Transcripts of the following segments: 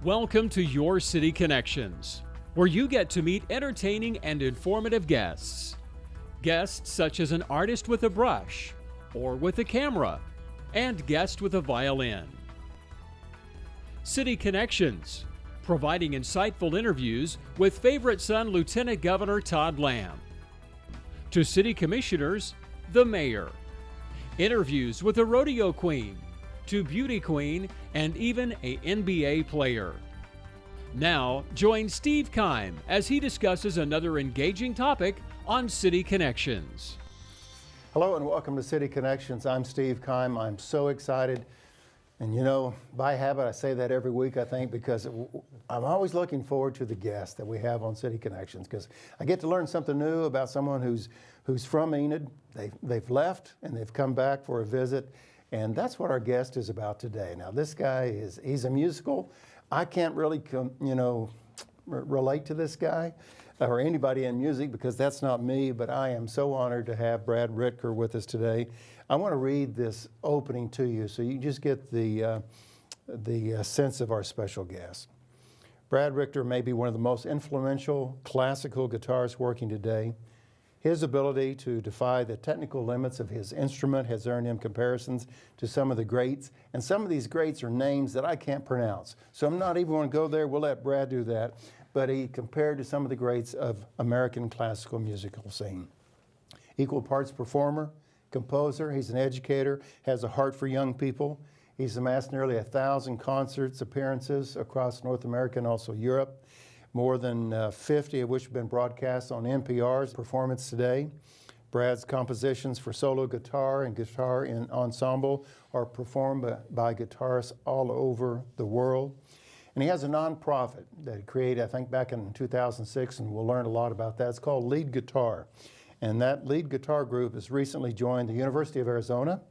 Welcome to Your City Connections, where you get to meet entertaining and informative guests. Guests such as an artist with a brush or with a camera, and guest with a violin. City Connections, providing insightful interviews with favorite son Lieutenant Governor Todd Lamb. To city commissioners, the mayor. Interviews with a rodeo queen, to beauty queen, and even a NBA player. Now, join Steve Kime as he discusses another engaging topic on City Connections. Hello and welcome to City Connections. I'm Steve Kime. I'm so excited. And you know, by habit, I say that every week, I think, because I'm always looking forward to the guests that we have on City Connections, because I get to learn something new about someone who's from Enid. They've left and they've come back for a visit. And that's what our guest is about today. Now, this guy he's a musical. I can't really, relate to this guy or anybody in music because that's not me, but I am so honored to have Brad Richter with us today. I want to read this opening to you so you just get the sense of our special guest. Brad Richter may be one of the most influential classical guitarists working today. His ability to defy the technical limits of his instrument has earned him comparisons to some of the greats, and some of these greats are names that I can't pronounce. So I'm not even going to go there. We'll let Brad do that. But he compared to some of the greats of American classical musical scene. Equal parts performer, composer, he's an educator, has a heart for young people. He's amassed nearly 1,000 concerts appearances across North America and also Europe. More than 50 of which have been broadcast on NPR's Performance Today. Brad's compositions for solo guitar and guitar in ensemble are performed by guitarists all over the world. And he has a nonprofit that he created, I think, back in 2006, and we'll learn a lot about that. It's called Lead Guitar. And that Lead Guitar group has recently joined the University of Arizona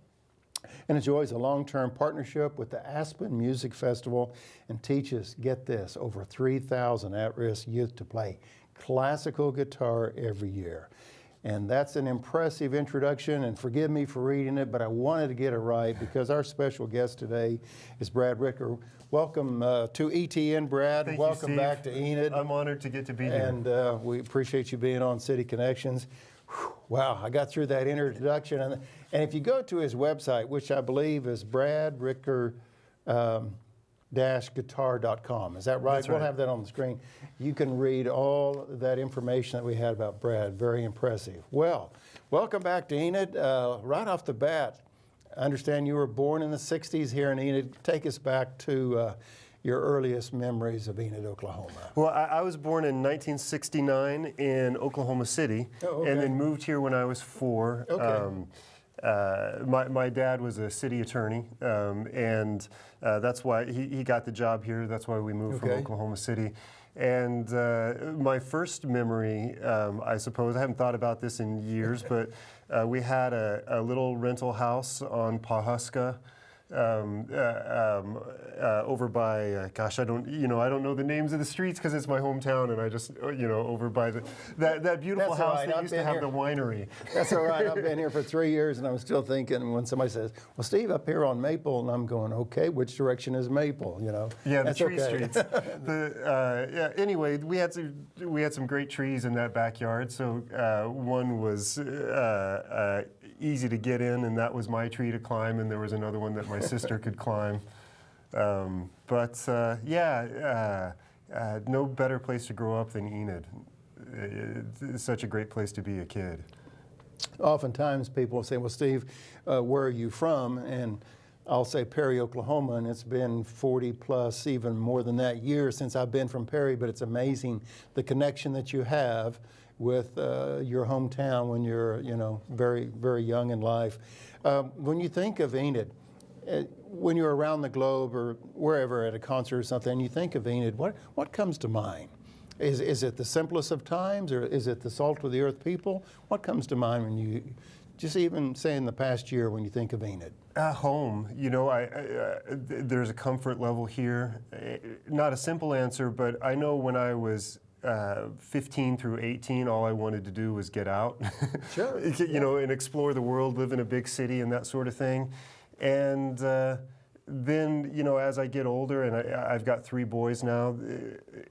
and enjoys a long-term partnership with the Aspen Music Festival and teaches, get this, over 3,000 at-risk youth to play classical guitar every year. And that's an impressive introduction, and forgive me for reading it, but I wanted to get it right because our special guest today is Brad Richter. Welcome to ETN, Brad. Thank Welcome you, Steve. Back to Enid. I'm honored to get to be here. And we appreciate you being on City Connections. Wow, I got through that introduction. And if you go to his website, which I believe is bradrichter-guitar.com, is that right? That's right. We'll have that on the screen. You can read all that information that we had about Brad. Very impressive. Well, welcome back to Enid. Right off the bat, I understand you were born in the 60s here in Enid. Take us back to your earliest memories of Enid, Oklahoma. Well, I was born in 1969 in Oklahoma City, and then moved here when I was 4. Okay. My dad was a city attorney, and that's why he got the job here. That's why we moved from Oklahoma City. And my first memory, I suppose, I haven't thought about this in years, but we had a little rental house on Pawhuska. Over by, gosh, I don't know the names of the streets because it's my hometown, and I just, over by that beautiful house that used to have the winery. That's all right. I've been here for 3 years, and I'm still thinking when somebody says, "Well, Steve, up here on Maple," and I'm going, "Okay, which direction is Maple?" Yeah, that's the tree okay. streets. Anyway, we had some great trees in that backyard. So one was easy to get in, and that was my tree to climb, and there was another one that my sister could climb. No better place to grow up than Enid. It's such a great place to be a kid. Oftentimes people say, "Well, Steve, where are you from?" And I'll say Perry, Oklahoma, and it's been 40 plus, even more than that, years since I've been from Perry, but it's amazing the connection that you have with your hometown when you're, very, very young in life. When you think of Enid, when you're around the globe or wherever at a concert or something, and you think of Enid, what comes to mind? Is it the simplest of times, or is it the salt of the earth people? What comes to mind when you, just even say in the past year, when you think of Enid? Home. There's a comfort level here. Not a simple answer, but I know when I was 15 through 18, all I wanted to do was get out. Sure. And explore the world, live in a big city and that sort of thing. And then, you know, as I get older, and I've got 3 boys now,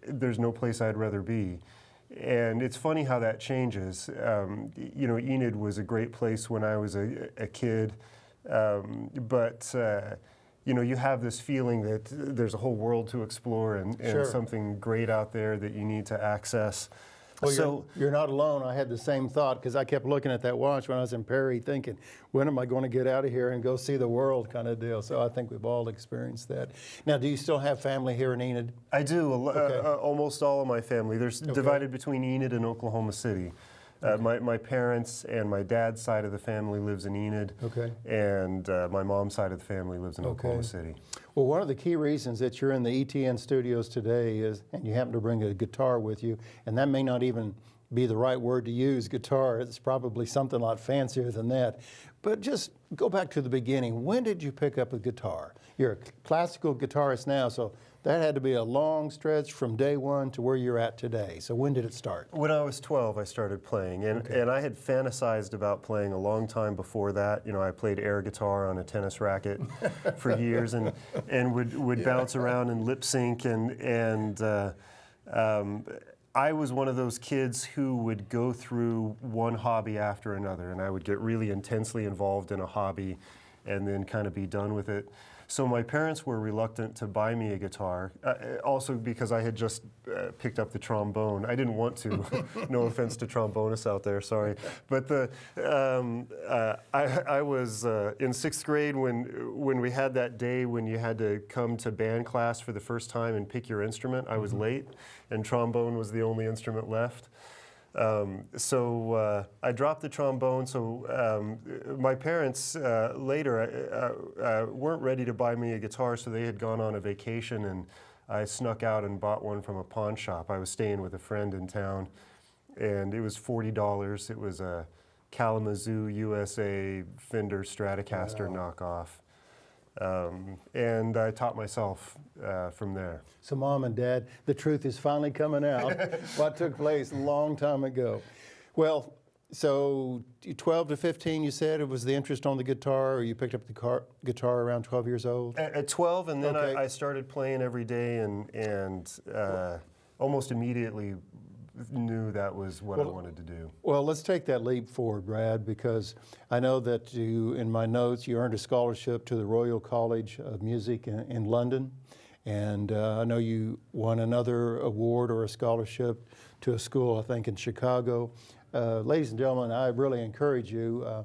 there's no place I'd rather be. And it's funny how that changes. You know, Enid was a great place when I was a kid, but you know, you have this feeling that there's a whole world to explore and Sure. something great out there that you need to access. Well, So you're not alone. I had the same thought because I kept looking at that watch when I was in Perry thinking, when am I going to get out of here and go see the world kind of deal. So I think we've all experienced that. Now, do you still have family here in Enid? I do. Okay. Almost all of my family. There's divided between Enid and Oklahoma City. My parents and my dad's side of the family lives in Enid. Okay. And my mom's side of the family lives in Oklahoma City. Well, one of the key reasons that you're in the ETN studios today is, and you happen to bring a guitar with you, and that may not even be the right word to use, guitar. It's probably something a lot fancier than that. But just go back to the beginning. When did you pick up a guitar? You're a classical guitarist now, so that had to be a long stretch from day one to where you're at today. So when did it start? When I was 12, I started playing, and I had fantasized about playing a long time before that. You know, I played air guitar on a tennis racket for years, and would bounce around and lip sync, and I was one of those kids who would go through one hobby after another, and I would get really intensely involved in a hobby and then kind of be done with it. So my parents were reluctant to buy me a guitar, also because I had just picked up the trombone. I didn't want to, no offense to trombonists out there, sorry. But I was in 6th grade when we had that day when you had to come to band class for the first time and pick your instrument. I was late, and trombone was the only instrument left. So I dropped the trombone, so my parents later weren't ready to buy me a guitar, so they had gone on a vacation, and I snuck out and bought one from a pawn shop. I was staying with a friend in town, and it was $40. It was a Kalamazoo USA Fender Stratocaster knockoff. And I taught myself from there. So Mom and Dad, the truth is finally coming out. What took place a long time ago. Well, so 12 to 15, you said it was the interest on the guitar, or you picked up the guitar around 12 years old? At 12, and then Okay. I started playing every day, and almost immediately knew that was what I wanted to do. Well, let's take that leap forward, Brad, because I know that you, in my notes, you earned a scholarship to the Royal College of Music in London, and I know you won another award or a scholarship to a school, I think, in Chicago. Ladies and gentlemen, I really encourage you,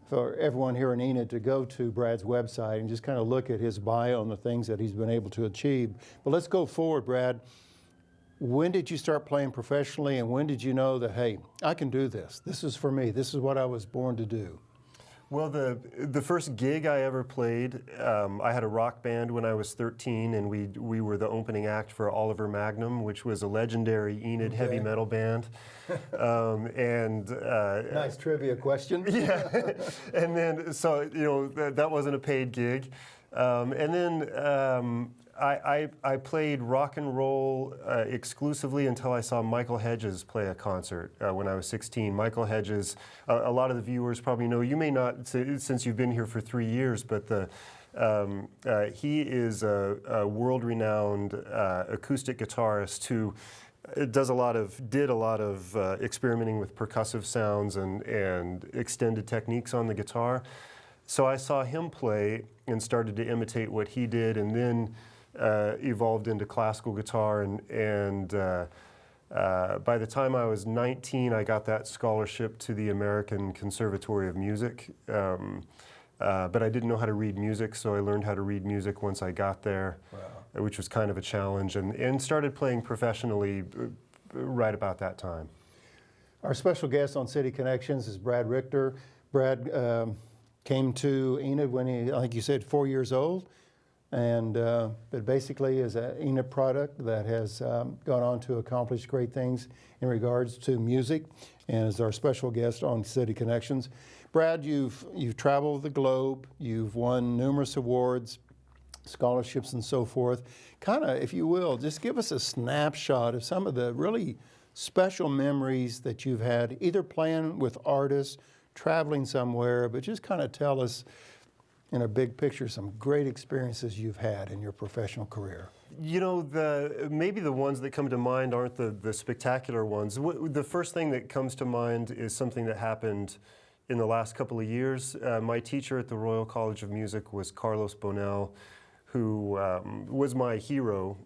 for everyone here in Enid, to go to Brad's website and just kind of look at his bio and the things that he's been able to achieve. But let's go forward, Brad. When did you start playing professionally, and when did you know that, hey, I can do this? This is for me. This is what I was born to do. Well, the first gig I ever played, I had a rock band when I was 13, and we were the opening act for Oliver Magnum, which was a legendary Enid heavy metal band. Nice trivia question. Yeah, and then, so, you know, that wasn't a paid gig. And then I played rock and roll exclusively until I saw Michael Hedges play a concert when I was 16. Michael Hedges, a lot of the viewers probably know, you may not since you've been here for 3 years, but he is a world-renowned acoustic guitarist who did a lot of experimenting with percussive sounds and extended techniques on the guitar. So I saw him play and started to imitate what he did, and then evolved into classical guitar, and by the time I was 19, I got that scholarship to the American Conservatory of Music, but I didn't know how to read music, so I learned how to read music once I got there, which was kind of a challenge, and started playing professionally right about that time. Our special guest on City Connections is Brad Richter. Brad came to Enid when he, I think you said, 4 years old. And but basically is an Enid product that has gone on to accomplish great things in regards to music, and is our special guest on City Connections. Brad, you've traveled the globe, you've won numerous awards, scholarships, and so forth. Kind of, if you will, just give us a snapshot of some of the really special memories that you've had, either playing with artists, traveling somewhere, but just kind of tell us in a big picture, some great experiences you've had in your professional career? You know, maybe the ones that come to mind aren't the spectacular ones. The first thing that comes to mind is something that happened in the last couple of years. My teacher at the Royal College of Music was Carlos Bonell, who was my hero,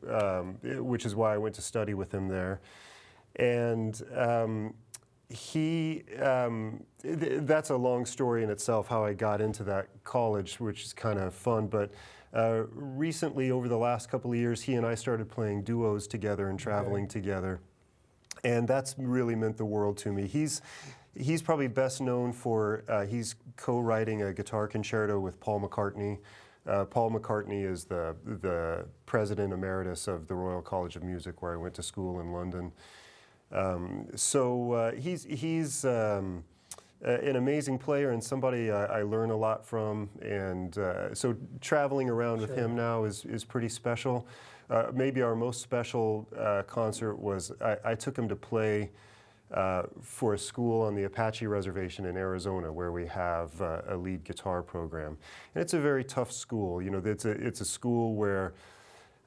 which is why I went to study with him there. And that's a long story in itself, how I got into that college, which is kind of fun. But recently, over the last couple of years, he and I started playing duos together and traveling together. And that's really meant the world to me. He's probably best known for, he's co-writing a guitar concerto with Paul McCartney. Paul McCartney is the president emeritus of the Royal College of Music, where I went to school in London. He's an amazing player and somebody I learn a lot from. And so traveling around with him now is pretty special. Maybe our most special concert was I took him to play for a school on the Apache Reservation in Arizona, where we have a lead guitar program. And it's a very tough school. You know, it's a school where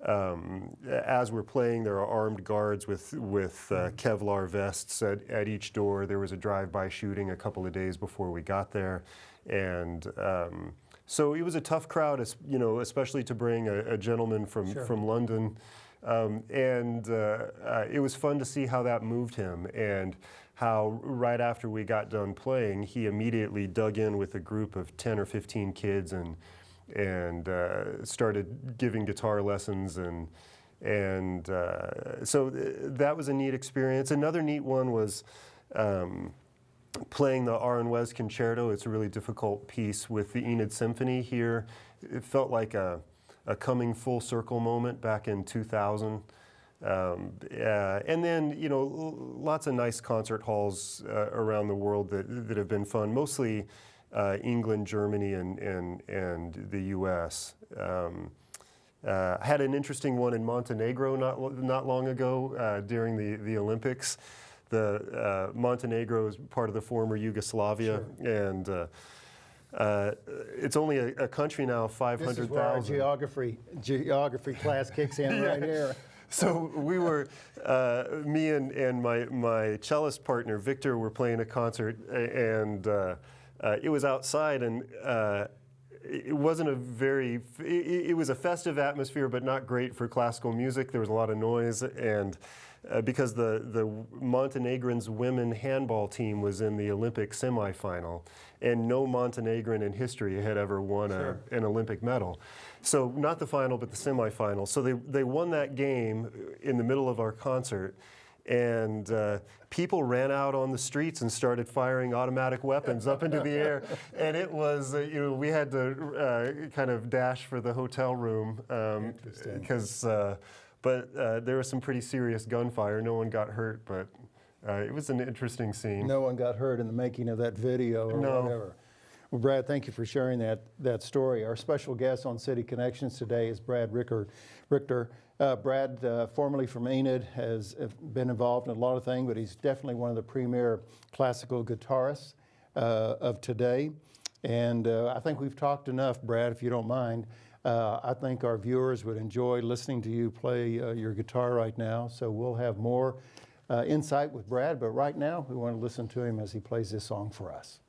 as we're playing, there are armed guards with Kevlar vests at each door. There was a drive-by shooting a couple of days before we got there. And so it was a tough crowd, you know, especially to bring a gentleman from London. It was fun to see how that moved him, and how right after we got done playing, he immediately dug in with a group of 10 or 15 kids and started giving guitar lessons, so that was a neat experience. Another neat one was playing the Aranjuez Concerto. It's a really difficult piece with the Enid Symphony here. It felt like a coming full circle moment back in 2000. And then, you know, lots of nice concert halls around the world that have been fun, mostly England, Germany, and the U.S. I had an interesting one in Montenegro not long ago during the Olympics. Montenegro is part of the former Yugoslavia, and it's only a country now of 500,000. This is where our geography class kicks in right here. So we were, me and my cellist partner, Victor, were playing a concert, and it was outside, and it wasn't it was a festive atmosphere, but not great for classical music. There was a lot of noise, and because the Montenegrins women handball team was in the Olympic semifinal, and no Montenegrin in history had ever won an Olympic medal. So not the final, but the semifinal. So they won that game in the middle of our concert, and people ran out on the streets and started firing automatic weapons up into the air. And it was, you know, we had to kind of dash for the hotel room because, but there was some pretty serious gunfire. No one got hurt, but it was an interesting scene. No one got hurt in the making of that video or whatever. Well, Brad, thank you for sharing that story. Our special guest on City Connections today is Brad Richter. Brad, formerly from Enid, has been involved in a lot of things, but he's definitely one of the premier classical guitarists of today. And I think we've talked enough, Brad, if you don't mind. I think our viewers would enjoy listening to you play your guitar right now, so we'll have more insight with Brad, but right now we want to listen to him as he plays this song for us.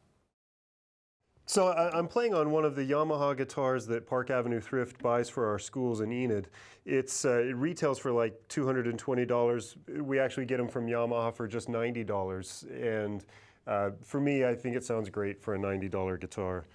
So I'm playing on one of the Yamaha guitars that Park Avenue Thrift buys for our schools in Enid. It retails for like $220. We actually get them from Yamaha for just $90. And for me, I think it sounds great for a $90 guitar.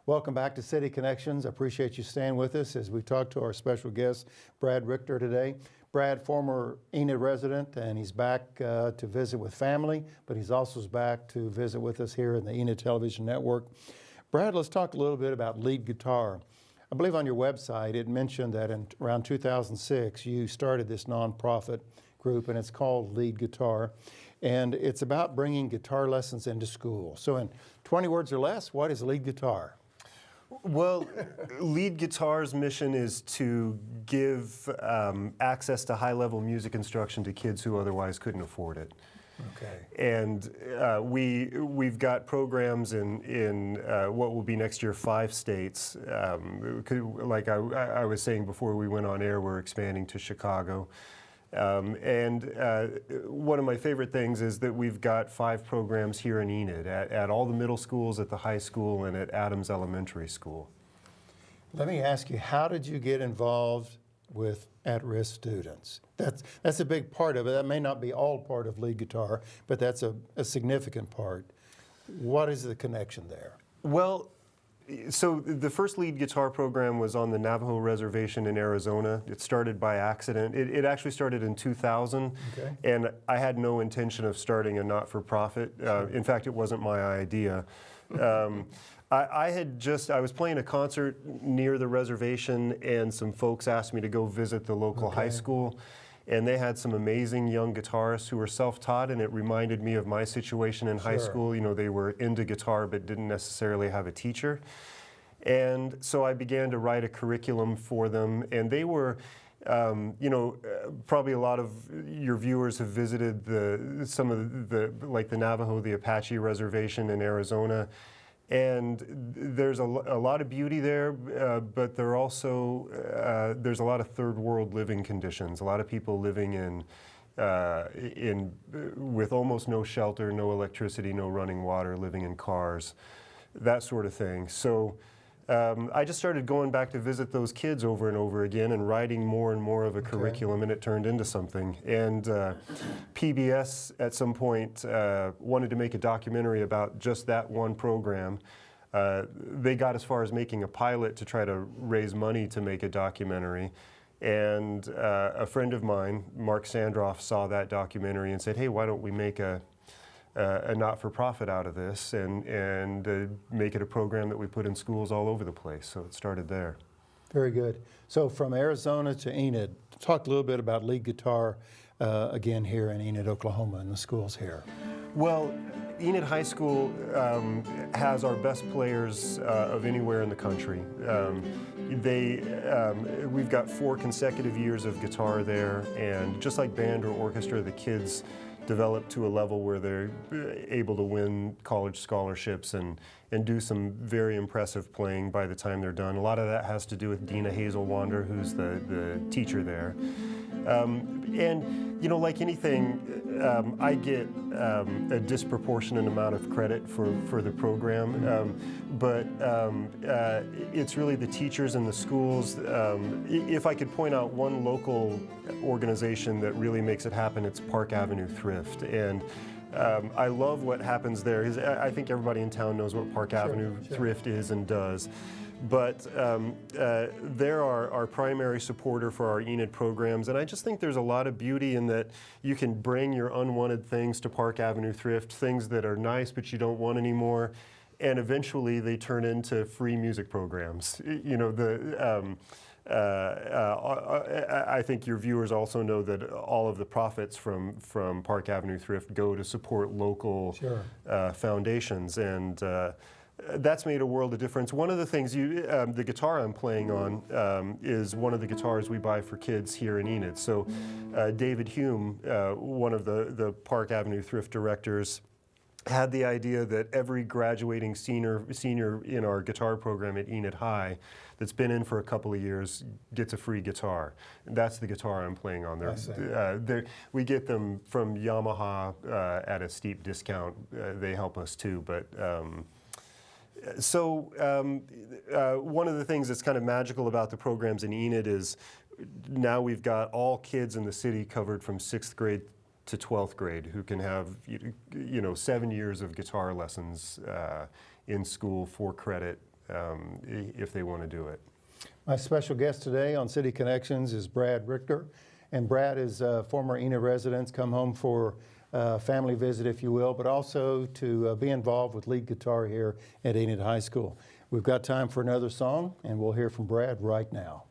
Welcome back to City Connections. I appreciate you staying with us as we talk to our special guest, Brad Richter, today. Brad, former Enid resident, and he's back to visit with family, but he's also back to visit with us here in the Enid Television Network. Brad, let's talk a little bit about lead guitar. I believe on your website it mentioned that in around 2006 you started this nonprofit group, and it's called Lead Guitar, and it's about bringing guitar lessons into school. So in 20 words or less, what is lead guitar? Well, Lead Guitar's mission is to give access to high-level music instruction to kids who otherwise couldn't afford it. Okay. And we've got programs in what will be next year 5 states. Like I was saying before we went on air, we're expanding to Chicago. One of my favorite things is that we've got 5 programs here in Enid, at all the middle schools, at the high school, and at Adams Elementary School. Let me ask you, how did you get involved with at-risk students? That's a big part of it. That may not be all part of lead guitar, but that's a significant part. What is the connection there? Well, so the first lead guitar program was on the Navajo Reservation in Arizona. It started by accident. It actually started in 2000, okay. And I had no intention of starting a not-for-profit. In fact, it wasn't my idea. I was playing a concert near the reservation, and some folks asked me to go visit the local high school. And they had some amazing young guitarists who were self-taught, and it reminded me of my situation in high school. You know, they were into guitar but didn't necessarily have a teacher. And so I began to write a curriculum for them, and they were, probably a lot of your viewers have visited some of the like the Navajo, the Apache Reservation in Arizona. And there's a lot of beauty there, but there's a lot of third world living conditions. A lot of people living with almost no shelter, no electricity, no running water, living in cars, that sort of thing. So I just started going back to visit those kids over and over again and writing more and more of a curriculum, and it turned into something. And PBS at some point wanted to make a documentary about just that one program. They got as far as making a pilot to try to raise money to make a documentary. And a friend of mine, Mark Sandroff, saw that documentary and said, hey, why don't we make a not-for-profit out of this and make it a program that we put in schools all over the place. So it started there. Very good. So from Arizona to Enid, talk a little bit about lead guitar again here in Enid, Oklahoma, and the schools here. Well, Enid High School has our best players of anywhere in the country. We've got 4 consecutive years of guitar there, and just like band or orchestra, the kids develop to a level where they're able to win college scholarships and do some very impressive playing by the time they're done. A lot of that has to do with Dina Hazelwander, who's the teacher there. And, you know, like anything, I get a disproportionate amount of credit for the program, but it's really the teachers and the schools. If I could point out one local organization that really makes it happen, it's Park Avenue Thrift. And I love what happens there. I think everybody in town knows what Park Avenue Thrift is and does. But they're our primary supporter for our Enid programs, and I just think there's a lot of beauty in that you can bring your unwanted things to Park Avenue Thrift, things that are nice but you don't want anymore, and eventually they turn into free music programs. You know, I think your viewers also know that all of the profits from Park Avenue Thrift go to support local foundations, and that's made a world of difference. One of the things, the guitar I'm playing on is one of the guitars we buy for kids here in Enid. So David Hume, one of the Park Avenue Thrift directors, had the idea that every graduating senior in our guitar program at Enid High that's been in for a couple of years gets a free guitar. That's the guitar I'm playing on there. We get them from Yamaha at a steep discount. They help us too, but So one of the things that's kind of magical about the programs in Enid is now we've got all kids in the city covered from 6th grade to 12th grade who can have 7 years of guitar lessons in school for credit if they want to do it. My special guest today on City Connections is Brad Richter. And Brad is a former Enid resident, come home for a family visit, if you will, but also to be involved with lead guitar here at Enid High School. We've got time for another song, and we'll hear from Brad right now.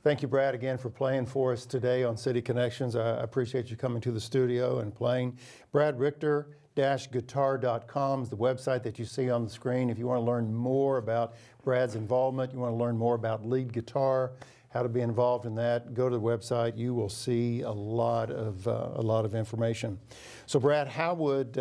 Thank you, Brad, again for playing for us today on City Connections. I appreciate you coming to the studio and playing. Brad Richter guitar.com is the website that you see on the screen. If you want to learn more about Brad's involvement, you want to learn more about lead guitar, how to be involved in that, go to the website. You will see a lot of information. So, Brad, how would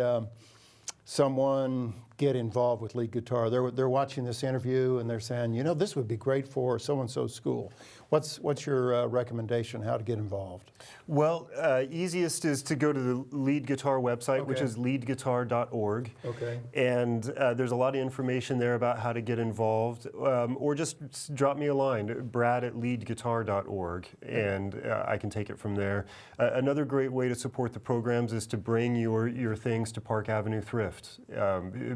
someone get involved with lead guitar? They're watching this interview and they're saying, you know, this would be great for so-and-so school. What's your recommendation how to get involved? Well, easiest is to go to the lead guitar website, which is leadguitar.org. Okay. And there's a lot of information there about how to get involved, or just drop me a line, brad@leadguitar.org, and I can take it from there. Another great way to support the programs is to bring your things to Park Avenue Thrift,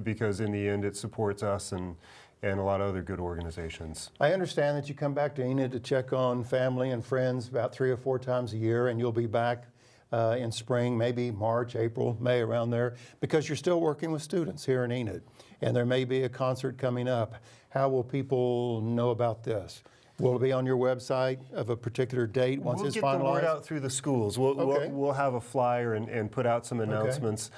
because in the end it supports us and a lot of other good organizations. I understand that you come back to Enid to check on family and friends about 3 or 4 times a year, and you'll be back in spring, maybe March, April, May, around there, because you're still working with students here in Enid, and there may be a concert coming up. How will people know about this? Will it be on your website of a particular date once it's finalized? We'll get the word out through the schools. We'll have a flyer and put out some announcements.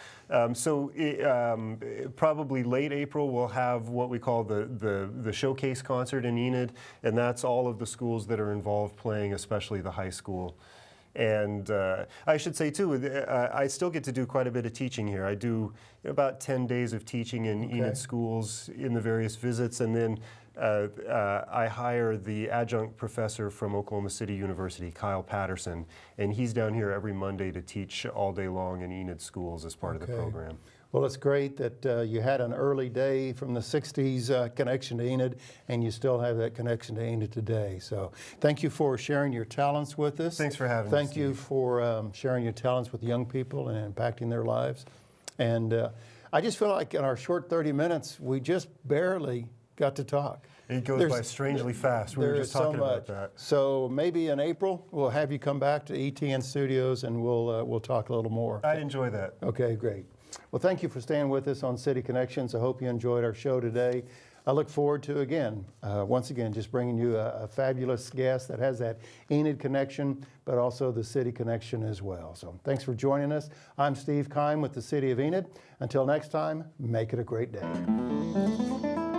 Probably late April we'll have what we call the showcase concert in Enid, and that's all of the schools that are involved playing, especially the high school. And I should say too, I still get to do quite a bit of teaching here. I do about 10 days of teaching in Enid schools in the various visits, and then I hire the adjunct professor from Oklahoma City University, Kyle Patterson, and he's down here every Monday to teach all day long in Enid schools as part of the program. Well, it's great that you had an early day from the 60s connection to Enid, and you still have that connection to Enid today. So thank you for sharing your talents with us. Thanks for having me, Thank you for sharing your talents with young people and impacting their lives. And I just feel like in our short 30 minutes, we just barely got to talk. It goes by strangely fast. We were just talking about that. So maybe in April, we'll have you come back to ETN Studios and we'll talk a little more. I'd enjoy that. Okay, great. Well, thank you for staying with us on City Connections. I hope you enjoyed our show today. I look forward to, once again, just bringing you a fabulous guest that has that Enid connection, but also the city connection as well. So thanks for joining us. I'm Steve Kime with the City of Enid. Until next time, make it a great day.